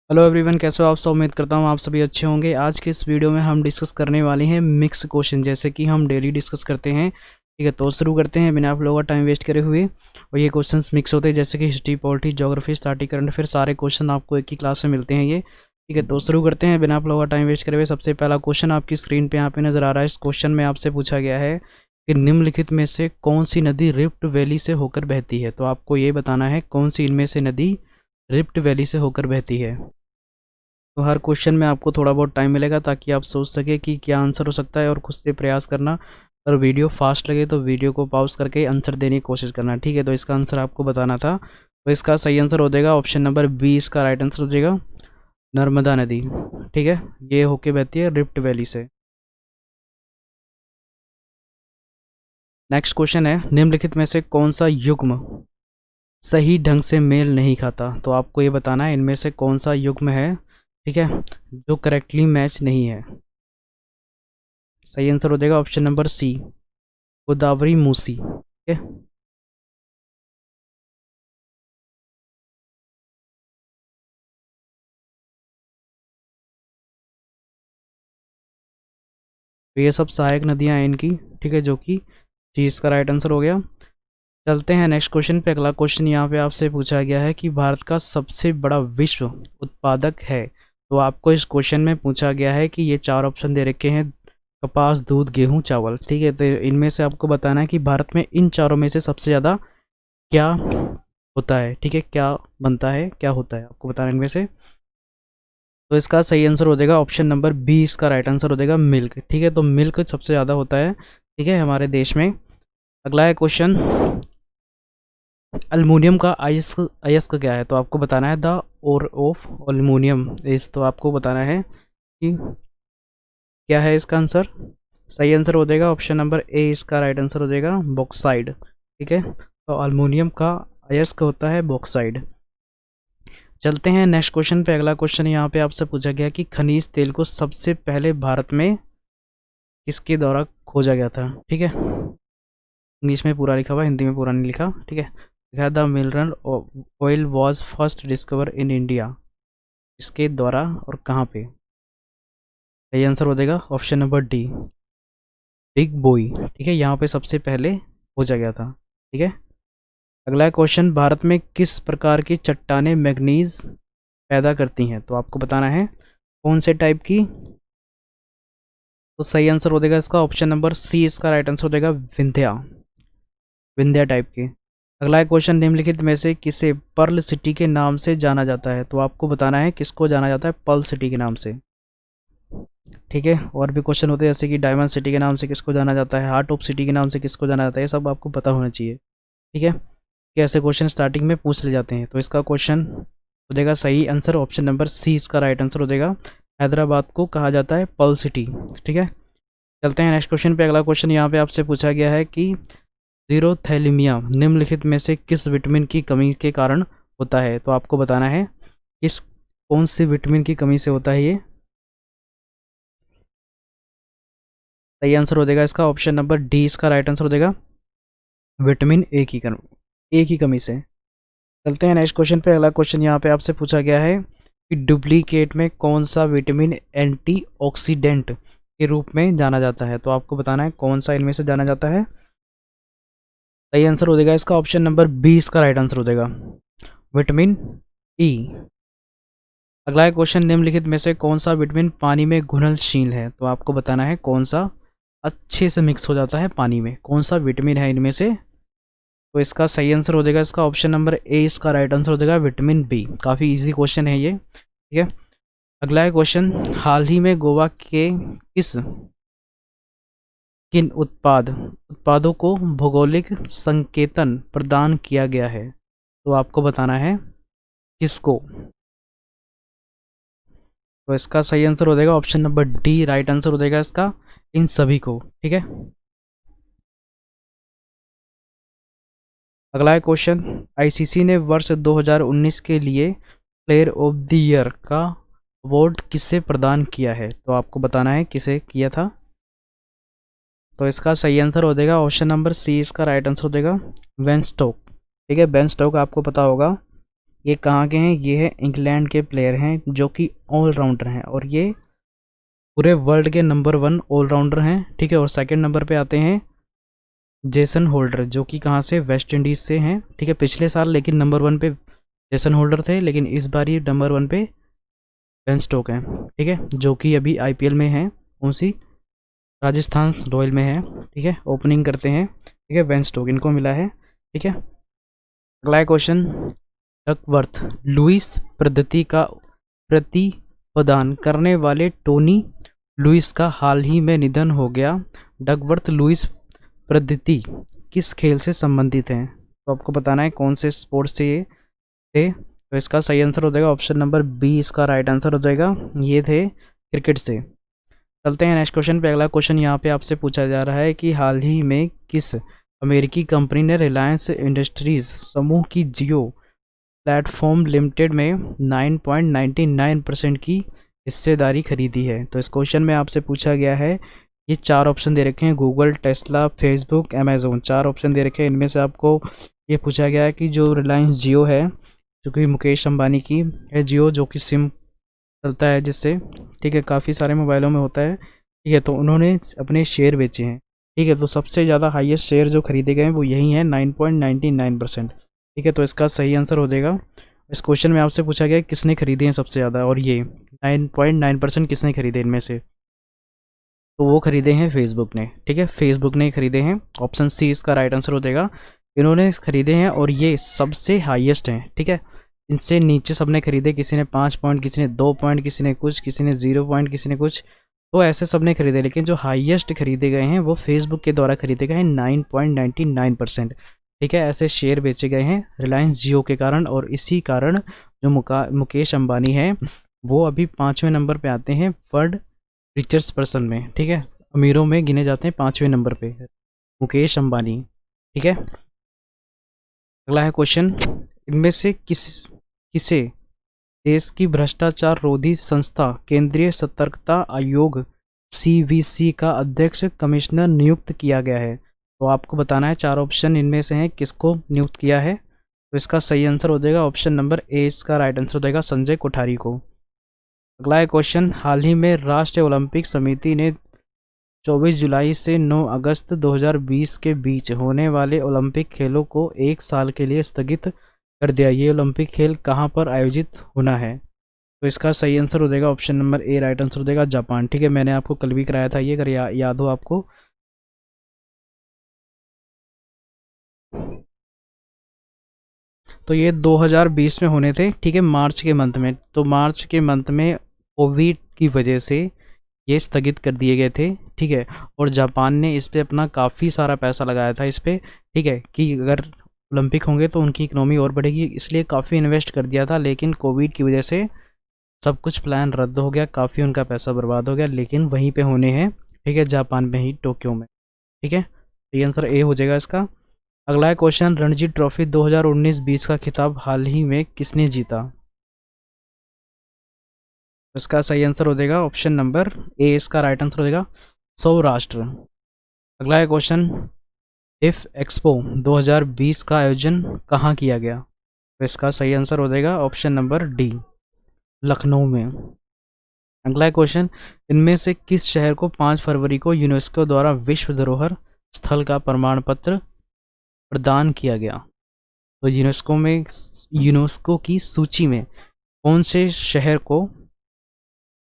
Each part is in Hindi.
हेलो एवरीवन, कैसे हो आप सब। उम्मीद करता हूँ आप सभी अच्छे होंगे। आज के इस वीडियो में हम डिस्कस करने वाले हैं मिक्स क्वेश्चन, जैसे कि हम डेली डिस्कस करते हैं। ठीक है, तो शुरू करते हैं बिना आप लोगों का टाइम वेस्ट करे हुए। और ये क्वेश्चंस मिक्स होते हैं, जैसे कि history, polity, geography, static, current affair, सारे क्वेश्चन आपको एक ही क्लास में मिलते हैं ये। ठीक है, तो शुरू करते हैं बिना आप लोगों का टाइम वेस्ट करे हुए। सबसे पहला क्वेश्चन आपकी स्क्रीन पर यहाँ पे नज़र आ रहा है। इस क्वेश्चन में आपसे पूछा गया है कि निम्नलिखित में से कौन सी नदी रिफ्ट वैली से होकर बहती है। तो आपको ये बताना है कौन सी इनमें से नदी रिफ्ट वैली से होकर बहती है। तो हर क्वेश्चन में आपको थोड़ा बहुत टाइम मिलेगा ताकि आप सोच सके कि क्या आंसर हो सकता है और खुद से प्रयास करना। और वीडियो फास्ट लगे तो वीडियो को पॉज करके आंसर देने की कोशिश करना। ठीक है, तो इसका आंसर आपको बताना था। तो इसका सही आंसर हो जाएगा ऑप्शन नंबर बी, इसका राइट आंसर हो जाएगा नर्मदा नदी। ठीक है, ये होके बहती है रिफ्ट वैली से। नेक्स्ट क्वेश्चन है, निम्नलिखित में से कौन सा युग्म सही ढंग से मेल नहीं खाता। तो आपको ये बताना है इनमें से कौन सा युग्म है, ठीक है, जो करेक्टली मैच नहीं है। सही आंसर हो जाएगा option number C, Godavari Musi. ठीक है, तो ये सब सहायक नदियां हैं इनकी। ठीक है, जो कि जी इसका राइट आंसर हो गया। चलते हैं नेक्स्ट क्वेश्चन पे। अगला क्वेश्चन यहाँ पे आपसे पूछा गया है कि भारत का सबसे बड़ा विश्व उत्पादक है। तो आपको इस क्वेश्चन में पूछा गया है कि ये चार ऑप्शन दे रखे हैं, कपास, दूध, गेहूं, चावल। ठीक है, तो इनमें से आपको बताना है कि भारत में इन चारों में से सबसे ज़्यादा क्या होता है। ठीक है, क्या बनता है, क्या होता है, आपको बताना है इनमें से। तो इसका सही आंसर हो जाएगा ऑप्शन नंबर बी, इसका राइट आंसर हो जाएगा मिल्क। ठीक है, तो मिल्क सबसे ज़्यादा होता है, ठीक है, हमारे देश में। अगला है क्वेश्चन, अल्मीनियम का अयस्क अयस्क क्या है। तो आपको बताना है द और ऑफ अल्मीनियम इस, तो आपको बताना है कि क्या है इसका आंसर। सही आंसर हो जाएगा ऑप्शन नंबर ए, इसका राइट आंसर हो जाएगा बॉक्साइड। ठीक है, तो अल्मीनियम का अयस्क होता है बॉक्साइड। चलते हैं नेक्स्ट क्वेश्चन पे। अगला क्वेश्चन यहाँ पे आपसे पूछा गया कि खनिज तेल को सबसे पहले भारत में किसके द्वारा खोजा गया था। ठीक है, इंग्लिश में पूरा लिखा हुआ, हिंदी में पूरा नहीं लिखा। ठीक है, लिखा the mineral oil was first discover in India, इसके द्वारा और कहाँ पे। सही आंसर हो जाएगा ऑप्शन नंबर डी, बिग बोई। ठीक है, यहाँ पे सबसे पहले खोजा गया था। ठीक है, अगला क्वेश्चन, भारत में किस प्रकार की चट्टानें मैग्नीज पैदा करती हैं। तो आपको बताना है कौन से टाइप की। तो सही आंसर हो जाएगा इसका ऑप्शन नंबर सी, इसका राइट आंसर हो जाएगा विंध्या, विंध्या टाइप की। अगला क्वेश्चन, निम्नलिखित में से किसे पर्ल सिटी के नाम से जाना जाता है। तो आपको बताना है किसको जाना जाता है पर्ल सिटी के नाम से। ठीक है, और भी क्वेश्चन होते हैं जैसे कि डायमंड सिटी के नाम से किसको जाना जाता है, हार्ट ऑफ सिटी के नाम से किसको जाना जाता है, ये सब आपको पता होना चाहिए। ठीक है, कि ऐसे क्वेश्चन स्टार्टिंग में पूछ ले जाते हैं। तो इसका क्वेश्चन हो जाएगा सही आंसर ऑप्शन नंबर सी, इसका राइट आंसर हो जाएगा हैदराबाद को कहा जाता है पर्ल सिटी। ठीक है, चलते हैं नेक्स्ट क्वेश्चन पे। अगला क्वेश्चन यहाँ पे आपसे पूछा गया है कि जीरोथैलेमिया निम्नलिखित में से किस विटामिन की कमी के कारण होता है। तो आपको बताना है किस कौन सी विटामिन की कमी से होता है ये। सही आंसर हो जाएगा इसका ऑप्शन नंबर डी, इसका राइट आंसर हो जाएगा विटामिन ए की कमी से। चलते हैं नेक्स्ट क्वेश्चन पे। अगला क्वेश्चन यहाँ पे आपसे पूछा गया है कि डुप्लीकेट में कौन सा विटामिन एंटीऑक्सीडेंट के रूप में जाना जाता है। तो आपको बताना है कौन सा इनमें से जाना जाता है। सही आंसर हो जाएगा इसका ऑप्शन नंबर बी, इसका राइट आंसर हो जाएगा विटामिन ई। अगला क्वेश्चन, निम्नलिखित में से कौन सा विटामिन पानी में घुलनशील है। तो आपको बताना है कौन सा अच्छे से मिक्स हो जाता है पानी में, कौन सा विटामिन है इनमें से। तो इसका सही आंसर हो जाएगा इसका ऑप्शन नंबर ए, इसका राइट आंसर हो जाएगा विटामिन बी। काफ़ी इजी क्वेश्चन है ये। ठीक है, अगला क्वेश्चन, हाल ही में गोवा के किस किन उत्पादों को भौगोलिक संकेतन प्रदान किया गया है। तो आपको बताना है किसको। तो इसका सही आंसर हो जाएगा option number D, right answer हो जाएगा इसका इन सभी को। ठीक है, अगला क्वेश्चन, आईसीसी ने वर्ष 2019 के लिए प्लेयर ऑफ द ईयर का अवार्ड किसे प्रदान किया है। तो आपको बताना है किसे किया था। तो इसका सही आंसर हो जाएगा ऑप्शन नंबर सी, इसका राइट आंसर हो जाएगा बेन स्टोक। ठीक है, बेन स्टोक आपको पता होगा ये कहाँ के हैं, ये है इंग्लैंड के प्लेयर हैं जो कि ऑलराउंडर हैं और ये पूरे वर्ल्ड के नंबर 1 ऑलराउंडर हैं, ठीक है। और सेकंड नंबर पे आते हैं जेसन होल्डर जो कि कहाँ से, वेस्ट इंडीज़ से हैं, ठीक है। पिछले साल लेकिन नंबर 1 पे जेसन होल्डर थे, लेकिन इस बार ये नंबर 1 पे बेन स्टोक हैं, ठीक है, जो कि अभी आईपीएल में हैं, उसी राजस्थान रॉयल में है, ठीक है। ओपनिंग करते हैं, ठीक है, बेन स्टोक इनको मिला है, ठीक है। अगला क्वेश्चन, डकवर्थ लुइस पद्धति का प्रतिपादन करने वाले टोनी लुइस का हाल ही में निधन हो गया। डकवर्थ लुइस पद्धति किस खेल से संबंधित है, तो आपको बताना है कौन से स्पोर्ट्स से ये थे। तो इसका सही आंसर हो जाएगा ऑप्शन नंबर बी, इसका राइट आंसर हो जाएगा, ये थे क्रिकेट से। चलते हैं नेक्स्ट क्वेश्चन पे। अगला क्वेश्चन यहाँ पे आपसे पूछा जा रहा है कि हाल ही में किस अमेरिकी कंपनी ने रिलायंस इंडस्ट्रीज समूह की जियो प्लेटफॉर्म लिमिटेड में 9.99% की हिस्सेदारी खरीदी है। तो इस क्वेश्चन में आपसे पूछा गया है, ये 4 ऑप्शन दे रखे हैं, Google, Tesla, Facebook, Amazon, 4 option दे रखे हैं। इनमें से आपको ये पूछा गया है कि जो रिलायंस जियो है, जो कि मुकेश अंबानी की है जियो, जो कि सिम चलता है जिससे, ठीक है, काफ़ी सारे मोबाइलों में होता है, ठीक है। तो उन्होंने अपने शेयर बेचे हैं, ठीक है। तो सबसे ज़्यादा हाईएस्ट शेयर जो खरीदे गए हैं वो यही हैं, 9.99%, ठीक है। तो इसका सही आंसर हो जाएगा, इस क्वेश्चन में आपसे पूछा गया है किसने खरीदे हैं सबसे ज़्यादा, और ये 9.9% किसने खरीदे इनमें से, तो वो खरीदे हैं फेसबुक ने, ठीक है, फेसबुक ने खरीदे हैं। ऑप्शन सी इसका राइट आंसर हो जाएगा, इन्होंने खरीदे हैं और ये सबसे हाईएस्ट हैं, ठीक है। इनसे नीचे सबने खरीदे, किसी ने 5 पॉइंट, किसी ने 2 पॉइंट, किसी ने कुछ, किसी ने 0 पॉइंट, किसी ने कुछ, तो ऐसे सबने खरीदे, लेकिन जो हाईएस्ट खरीदे गए हैं वो फेसबुक के द्वारा खरीदे गए हैं 9.99%, ठीक है। ऐसे शेयर बेचे गए हैं रिलायंस जियो के कारण, और इसी कारण जो मुकेश अंबानी हैं वो अभी 5वें नंबर पे आते हैं वर्ल्ड रिचेस्ट पर्सन में, ठीक है, अमीरों में गिने जाते हैं 5वें नंबर पे मुकेश अंबानी, ठीक है। अगला है क्वेश्चन, इनमें से किसे देश की भ्रष्टाचार रोधी संस्था केंद्रीय सतर्कता आयोग सीवीसी का अध्यक्ष कमिश्नर नियुक्त किया गया है, तो आपको बताना है 4 ऑप्शन इनमें से हैं किसको नियुक्त किया है। तो इसका सही आंसर हो जाएगा ऑप्शन नंबर ए, इसका राइट आंसर हो जाएगा संजय कोठारी को। अगला है क्वेश्चन, हाल ही में राष्ट्रीय ओलंपिक समिति ने 24 जुलाई से 9 अगस्त 2020 के बीच होने वाले ओलंपिक खेलों को 1 साल के लिए स्थगित कर दिया। ये ओलंपिक खेल कहाँ पर आयोजित होना है, तो इसका सही आंसर हो जाएगा option number A, right answer हो जाएगा जापान, ठीक है। मैंने आपको कल भी कराया था ये, अगर याद हो आपको। तो ये 2020 में होने थे, ठीक है, मार्च के मंथ में। तो मार्च के मंथ में कोविड की वजह से ये स्थगित कर दिए गए थे, ठीक है। और जापान ने इस पे अपना काफ़ी सारा पैसा लगाया था इस पे, ठीक है, कि अगर ओलंपिक होंगे तो उनकी इकोनॉमी और बढ़ेगी, इसलिए काफ़ी इन्वेस्ट कर दिया था। लेकिन कोविड की वजह से सब कुछ प्लान रद्द हो गया, काफ़ी उनका पैसा बर्बाद हो गया, लेकिन वहीं पे होने हैं, ठीक है, जापान में ही, टोक्यो में, ठीक है। तो ये आंसर ए हो जाएगा इसका। अगला है क्वेश्चन, रणजी ट्रॉफी 2019-20 का खिताब हाल ही में किसने जीता, इसका सही आंसर हो जाएगा ऑप्शन नंबर ए, इसका राइट आंसर हो जाएगा सौराष्ट्र। अगला है क्वेश्चन, इफ एक्सपो 2020 का आयोजन कहाँ किया गया, तो इसका सही आंसर हो जाएगा ऑप्शन नंबर डी, लखनऊ में। अगला है क्वेश्चन, इनमें से किस शहर को 5 फरवरी को यूनेस्को द्वारा विश्व धरोहर स्थल का प्रमाण पत्र प्रदान किया गया। तो यूनेस्को की सूची में कौन से शहर को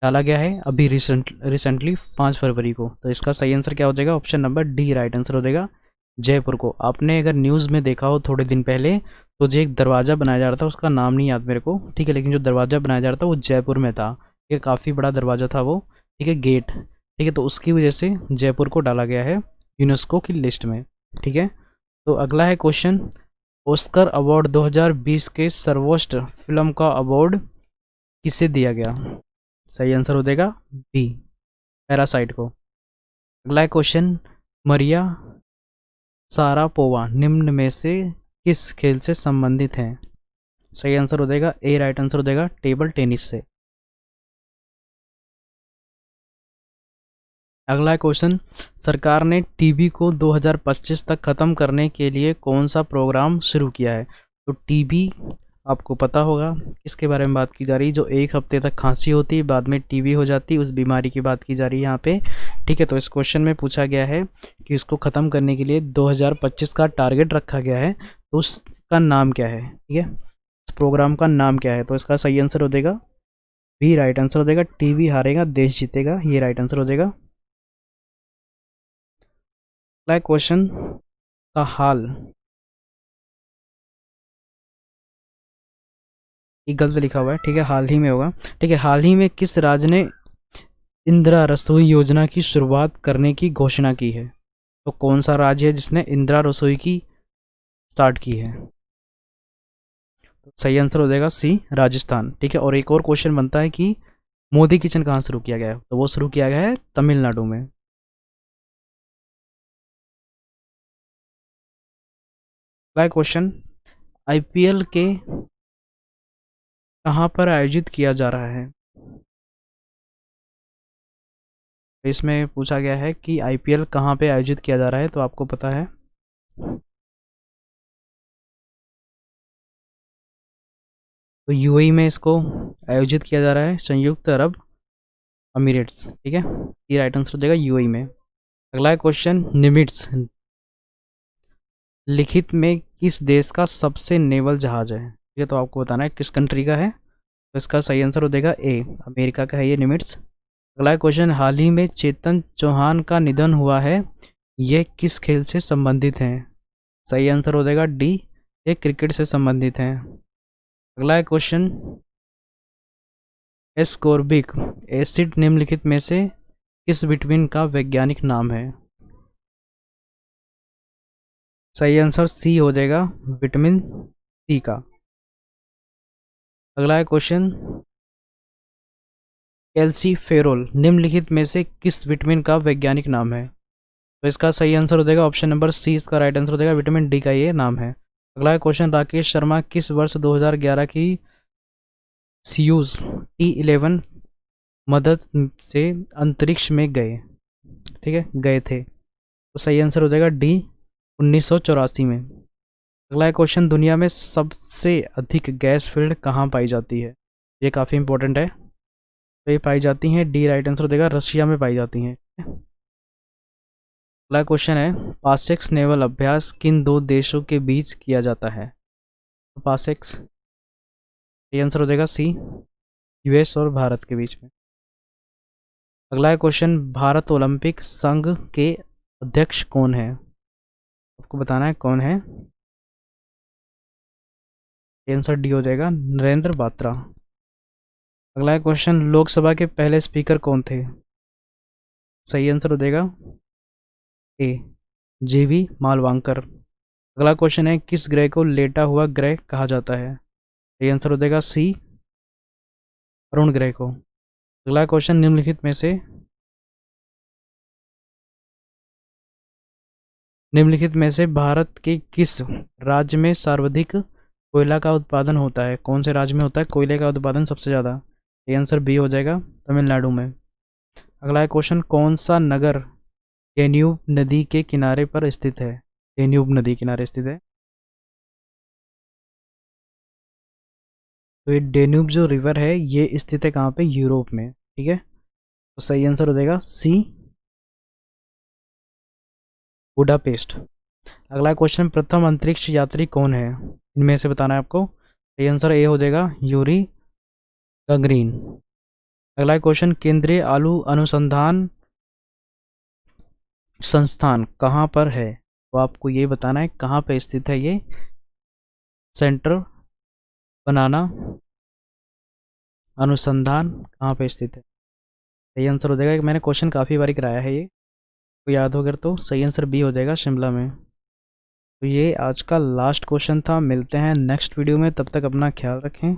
डाला गया है अभी रिसेंटली 5 फरवरी को, तो इसका सही आंसर क्या हो जाएगा option number D, right answer हो जाएगा जयपुर को। आपने अगर न्यूज़ में देखा हो थोड़े दिन पहले, तो जो एक दरवाज़ा बनाया जा रहा था, उसका नाम नहीं याद मेरे को, ठीक है, लेकिन जो दरवाज़ा बनाया जा रहा था वो जयपुर में था, ठीक है, काफ़ी बड़ा दरवाज़ा था वो, ठीक है, गेट, ठीक है। तो उसकी वजह से जयपुर को डाला गया है यूनेस्को की लिस्ट में, ठीक है। तो अगला है क्वेश्चन, ऑस्कर अवार्ड 2020 के सर्वोच्च फिल्म का अवार्ड किसे दिया गया, सही आंसर हो जाएगा बी, पैरासाइट को। अगला है क्वेश्चन, मरिया सारापोवा निम्न में से किस खेल से संबंधित हैं, सही आंसर हो जाएगा ए, राइट आंसर हो जाएगा टेबल टेनिस से। अगला क्वेश्चन, सरकार ने टीबी को 2025 तक ख़त्म करने के लिए कौन सा प्रोग्राम शुरू किया है, तो टीबी आपको पता होगा किसके बारे में बात की जा रही है, जो 1 हफ्ते तक खांसी होती बाद में टीबी हो जाती, उस बीमारी की बात की जा रही है यहाँ पे। ठीक है, तो इस क्वेश्चन में पूछा गया है कि इसको ख़त्म करने के लिए 2025 का टारगेट रखा गया है, तो उसका नाम क्या है। ठीक है, इस प्रोग्राम का नाम क्या है, तो इसका सही आंसर हो जाएगा बी, राइट आंसर हो जाएगा टीबी हारेगा देश जीतेगा, ये राइट आंसर हो जाएगा। क्वेश्चन का हाल, ये गलत लिखा हुआ है। ठीक है, हाल ही में होगा। ठीक है, हाल ही में किस राज्य ने इंदिरा रसोई योजना की शुरुआत करने की घोषणा की है, तो कौन सा राज्य है जिसने इंदिरा रसोई की स्टार्ट की है। तो सही आंसर हो जाएगा सी, राजस्थान। ठीक है, और एक और क्वेश्चन बनता है कि मोदी किचन कहाँ शुरू किया गया है, तो वो शुरू किया गया है तमिलनाडु में। अगला क्वेश्चन, आईपीएल के कहाँ पर आयोजित किया जा रहा है। इसमें पूछा गया है कि आईपीएल कहाँ पे आयोजित किया जा रहा है, तो आपको पता है तो यूएई में इसको आयोजित किया जा रहा है, संयुक्त अरब अमीरेट्स। ठीक है, ये राइट आंसर हो जाएगा यूएई में। अगला क्वेश्चन, निमिट्स लिखित में किस देश का सबसे नेवल जहाज है, ये तो आपको बताना है किस कंट्री का है, तो इसका सही आंसर हो जाएगा ए, अमेरिका का है ये निमिट्स। अगला क्वेश्चन, हाल ही में चेतन चौहान का निधन हुआ है, ये किस खेल से संबंधित हैं, सही आंसर हो जाएगा डी, ये क्रिकेट से संबंधित हैं। अगला क्वेश्चन, एस्कोर्बिक एसिड निम्नलिखित में से किस विटामिन का वैज्ञानिक नाम है, सही आंसर सी हो जाएगा, विटामिन सी का। अगला क्वेश्चन, कैल्सीफेरोल निम्नलिखित में से किस विटामिन का वैज्ञानिक नाम है, तो इसका सही आंसर हो जाएगा ऑप्शन नंबर सी, इसका राइट आंसर हो जाएगा विटामिन डी का ये नाम है। अगला क्वेश्चन, राकेश शर्मा किस वर्ष 2011 की सोयूज़ T11 मदद से अंतरिक्ष में गए, ठीक है गए थे, तो सही आंसर हो जाएगा डी, 1984 में। अगला क्वेश्चन, दुनिया में सबसे अधिक गैस फील्ड कहाँ पाई जाती है, ये काफ़ी इंपॉर्टेंट है, तो ये पाई जाती हैं डी, राइट आंसर हो जाएगा रशिया में पाई जाती हैं। अगला क्वेश्चन है, पासेक्स नेवल अभ्यास किन दो देशों के बीच किया जाता है, तो पासेक्स ये आंसर हो जाएगा सी, यूएस और भारत के बीच में। अगला क्वेश्चन, भारत ओलंपिक संघ के अध्यक्ष कौन है, आपको बताना है कौन है, आंसर डी हो जाएगा नरेंद्र बात्रा। अगला क्वेश्चन, लोकसभा के पहले स्पीकर कौन थे, सही आंसर हो जाएगा ए, जीवी मालवांकर। अगला क्वेश्चन है, किस ग्रह को लेटा हुआ ग्रह कहा जाता है, ये आंसर हो जाएगा सी, अरुण ग्रह को। अगला क्वेश्चन, निम्नलिखित में से भारत के किस राज्य में सर्वाधिक कोयला का उत्पादन होता है, कौन से राज्य में होता है कोयले का उत्पादन सबसे ज़्यादा, ये आंसर बी हो जाएगा तमिलनाडु में। अगला क्वेश्चन, कौन सा नगर डेन्यूब नदी के किनारे पर स्थित है, डेन्यूब नदी किनारे स्थित है, तो ये डेन्यूब जो रिवर है ये स्थित है कहाँ पे, यूरोप में। ठीक है, तो सही आंसर हो जाएगा सी, बुडापेस्ट। अगला क्वेश्चन, प्रथम अंतरिक्ष यात्री कौन है, इनमें से बताना है आपको, सही आंसर ए हो जाएगा यूरी गगरीन। अगला क्वेश्चन, केंद्रीय आलू अनुसंधान संस्थान कहाँ पर है, तो आपको ये बताना है कहाँ पे स्थित है ये, सेंटर बनाना अनुसंधान कहाँ पे स्थित है, सही आंसर हो जाएगा, कि मैंने क्वेश्चन काफ़ी बार कराया है ये, तो याद हो अगर तो सही आंसर बी हो जाएगा शिमला में। तो ये आज का लास्ट क्वेश्चन था, मिलते हैं नेक्स्ट वीडियो में, तब तक अपना ख्याल रखें।